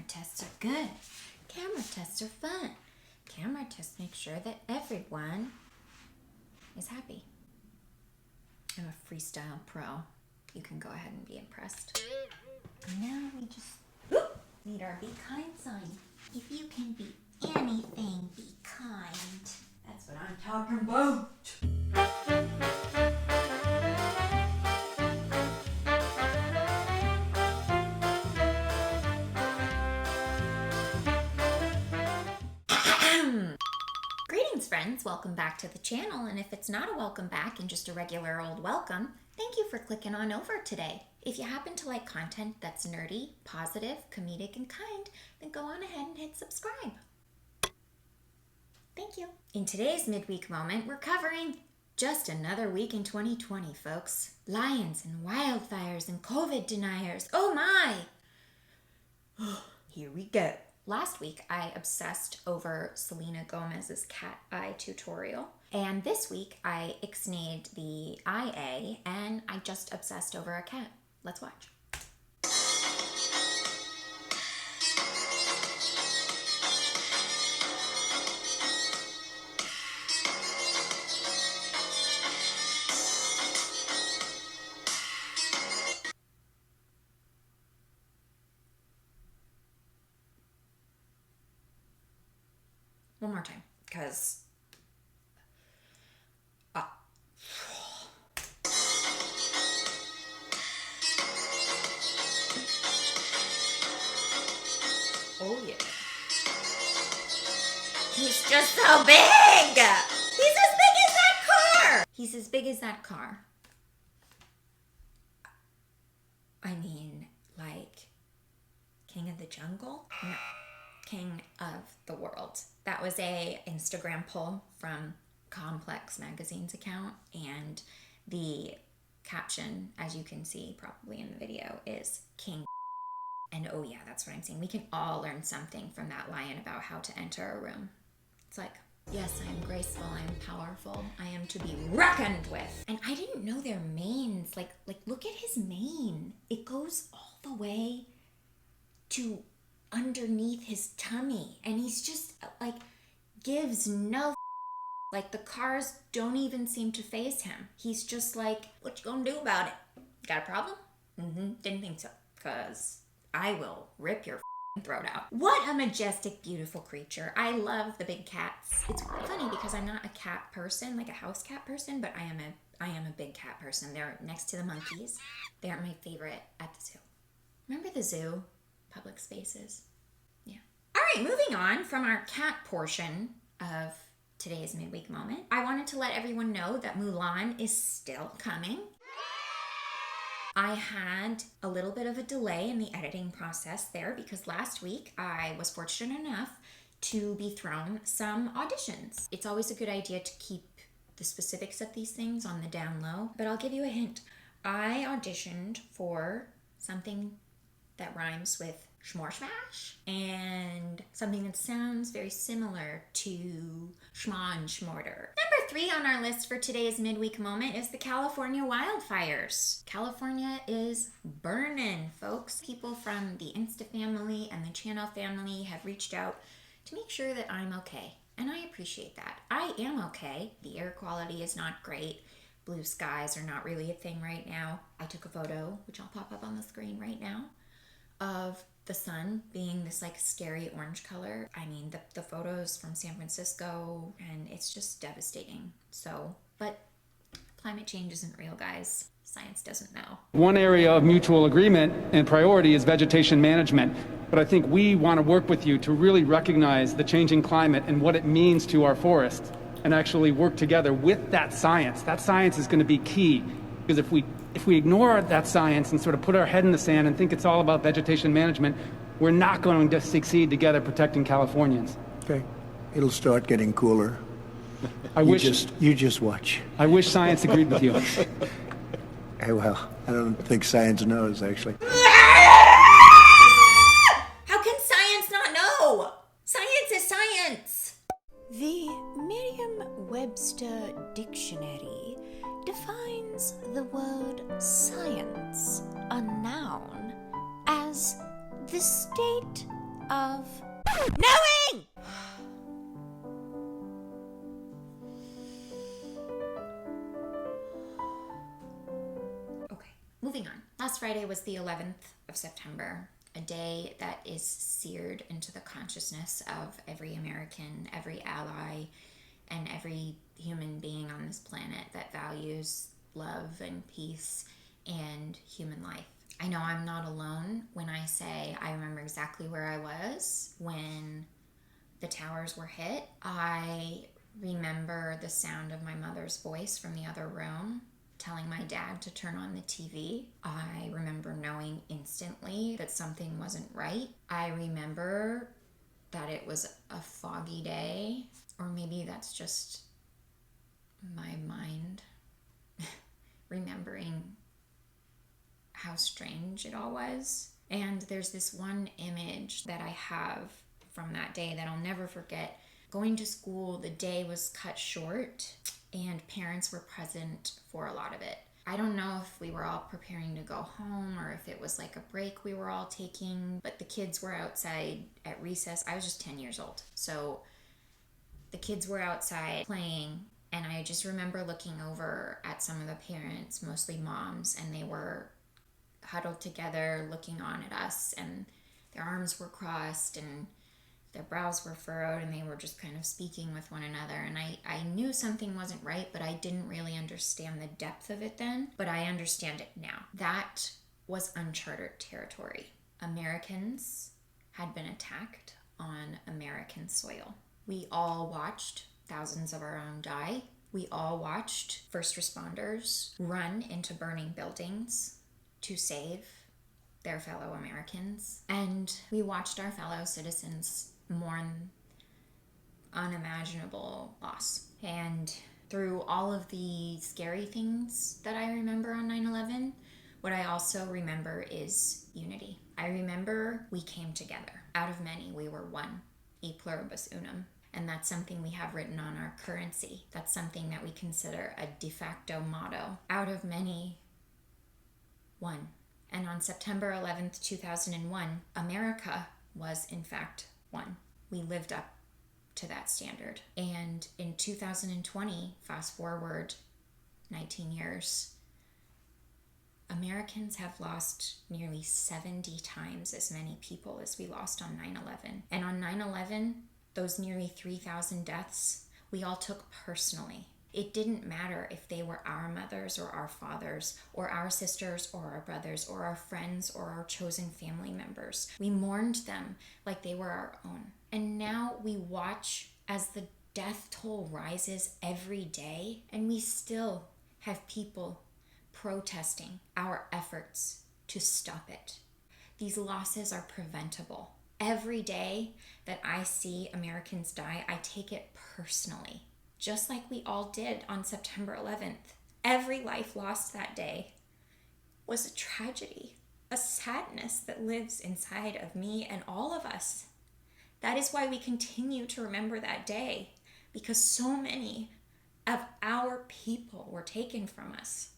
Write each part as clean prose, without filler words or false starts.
tests are good. Camera tests are fun. Camera tests make sure that everyone is happy. I'm a freestyle pro. You can go ahead and be impressed. Now we just need our be kind sign. If you can be anything, be kind. That's what I'm talking about. Greetings, friends. Welcome back to the channel. And if it's not a welcome back and just a regular old welcome, thank you for clicking on over today. If you happen to like content that's nerdy, positive, comedic, and kind, then go on ahead and hit subscribe. Thank you. In today's midweek moment, we're covering just another week in 2020, folks. Lions and wildfires and COVID deniers. Oh my! Here we go. Last week, I obsessed over Selena Gomez's cat eye tutorial. And this week, I ixnayed the IA, and I just obsessed over a cat. Let's watch. One more time, because oh yeah. He's just so big! He's as big as that car! He's as big as that car. I mean, like, King of the Jungle? No. King of the world. That was a Instagram poll from Complex Magazine's account, and the caption, as you can see probably in the video, is King. And oh yeah, that's what I'm saying. We can all learn something from that lion about how to enter a room. It's like, yes, I am graceful, I am powerful, I am to be reckoned with. And I didn't know their manes. Like look at his mane. It goes all the way to underneath his tummy, and he's just like gives no like the cars don't even seem to faze him. He's just like, what you gonna do about it? Got a problem? Didn't think so, because I will rip your throat out. What a majestic, beautiful creature. I love the big cats. It's funny because I'm not a cat person, like a house cat person, but I am a big cat person. They're next to the monkeys. They are my favorite at the zoo. Remember the zoo? Public spaces. Yeah. All right, moving on from our cat portion of today's midweek moment, I wanted to let everyone know that Mulan is still coming. I had a little bit of a delay in the editing process there because last week I was fortunate enough to be thrown some auditions. It's always a good idea to keep the specifics of these things on the down low, but I'll give you a hint. I auditioned for something that rhymes with schmore smash and something that sounds very similar to schma and schmorter. Number 3 on our list for today's midweek moment is the California wildfires. California is burning, folks. People from the Insta family and the channel family have reached out to make sure that I'm okay, and I appreciate that. I am okay. The air quality is not great. Blue skies are not really a thing right now. I took a photo, which I'll pop up on the screen right now, of the sun being this like scary orange color. I mean, the photos from San Francisco, and it's just devastating. So, but climate change isn't real, guys. Science doesn't know. One area of mutual agreement and priority is vegetation management. But I think we want to work with you to really recognize the changing climate and what it means to our forests, and actually work together with that science. That science is going to be key, because if we ignore that science and sort of put our head in the sand and think it's all about vegetation management, we're not going to succeed together protecting Californians. Okay. It'll start getting cooler. You just watch. I wish science agreed with you. Hey, well, I don't think science knows, actually. How can science not know? Science is science. The Merriam-Webster Dictionary defines the word science, a noun, as the state of knowing. Okay, moving on. Last Friday was the 11th of September, a day that is seared into the consciousness of every American, every ally, and every human being on this planet that values love and peace and human life. I know I'm not alone when I say I remember exactly where I was when the towers were hit. I remember the sound of my mother's voice from the other room telling my dad to turn on the TV. I remember knowing instantly that something wasn't right. I remember that it was a foggy day, or maybe that's just my mind remembering how strange it all was. And there's this one image that I have from that day that I'll never forget. Going to school, the day was cut short and parents were present for a lot of it. I don't know if we were all preparing to go home or if it was like a break we were all taking, but the kids were outside at recess. I was just 10 years old. So the kids were outside playing, and I just remember looking over at some of the parents, mostly moms, and they were huddled together looking on at us, and their arms were crossed and their brows were furrowed, and they were just kind of speaking with one another. And I knew something wasn't right, but I didn't really understand the depth of it then, but I understand it now. That was uncharted territory. Americans had been attacked on American soil. We all watched thousands of our own die. We all watched first responders run into burning buildings to save their fellow Americans. And we watched our fellow citizens mourn unimaginable loss. And through all of the scary things that I remember on 9/11, what I also remember is unity. I remember we came together. Out of many, we were one, e pluribus unum. And that's something we have written on our currency. That's something that we consider a de facto motto. Out of many, one. And on September 11th, 2001, America was in fact one. We lived up to that standard. And in 2020, fast forward 19 years, Americans have lost nearly 70 times as many people as we lost on 9/11. And on 9/11, those nearly 3,000 deaths, we all took personally. It didn't matter if they were our mothers or our fathers or our sisters or our brothers or our friends or our chosen family members. We mourned them like they were our own. And now we watch as the death toll rises every day, and we still have people protesting our efforts to stop it. These losses are preventable. Every day that I see Americans die, I take it personally, just like we all did on September 11th. Every life lost that day was a tragedy, a sadness that lives inside of me and all of us. That is why we continue to remember that day, because so many of our people were taken from us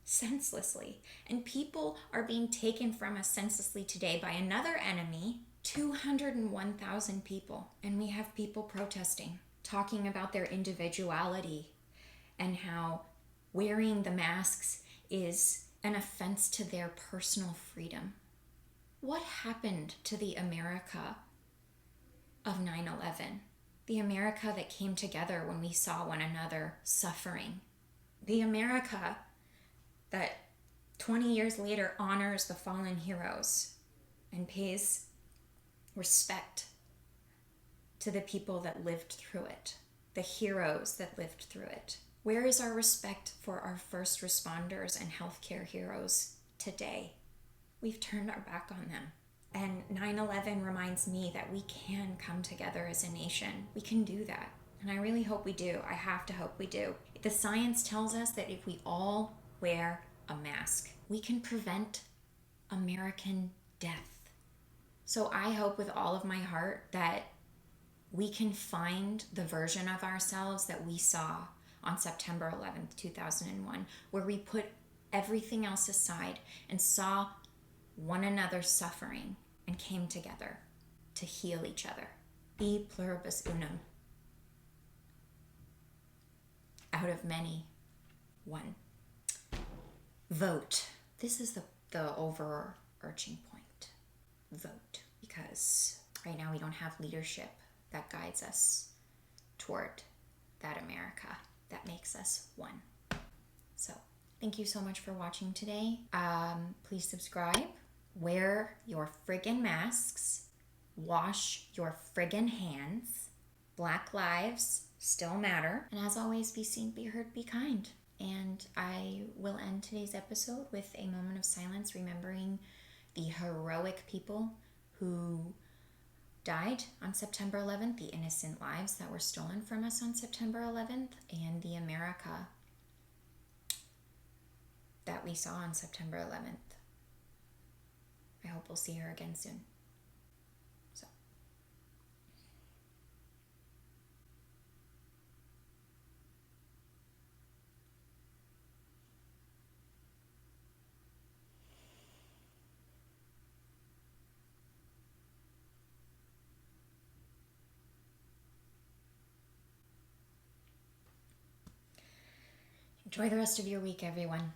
senselessly. And people are being taken from us senselessly today by another enemy, 201,000 people. And we have people protesting, talking about their individuality and how wearing the masks is an offense to their personal freedom. What happened to the America of 9/11? The America that came together when we saw one another suffering. The America that 20 years later honors the fallen heroes and pays respect to the people that lived through it, the heroes that lived through it. Where is our respect for our first responders and healthcare heroes today? We've turned our back on them. And 9/11 reminds me that we can come together as a nation. We can do that. And I really hope we do. I have to hope we do. The science tells us that if we all wear a mask, we can prevent American death. So I hope with all of my heart that we can find the version of ourselves that we saw on September 11th, 2001, where we put everything else aside and saw one another suffering and came together to heal each other. E pluribus unum. Out of many, one. Vote. This is the overarching point. Vote. Because right now we don't have leadership that guides us toward that America that makes us one. So thank you so much for watching today. Please subscribe. Wear your friggin' masks. Wash your friggin' hands. Black lives still matter. And as always, be seen, be heard, be kind. And I will end today's episode with a moment of silence, remembering the heroic people who died on September 11th, the innocent lives that were stolen from us on September 11th, and the America that we saw on September 11th. I hope we'll see her again soon. So. Enjoy the rest of your week, everyone.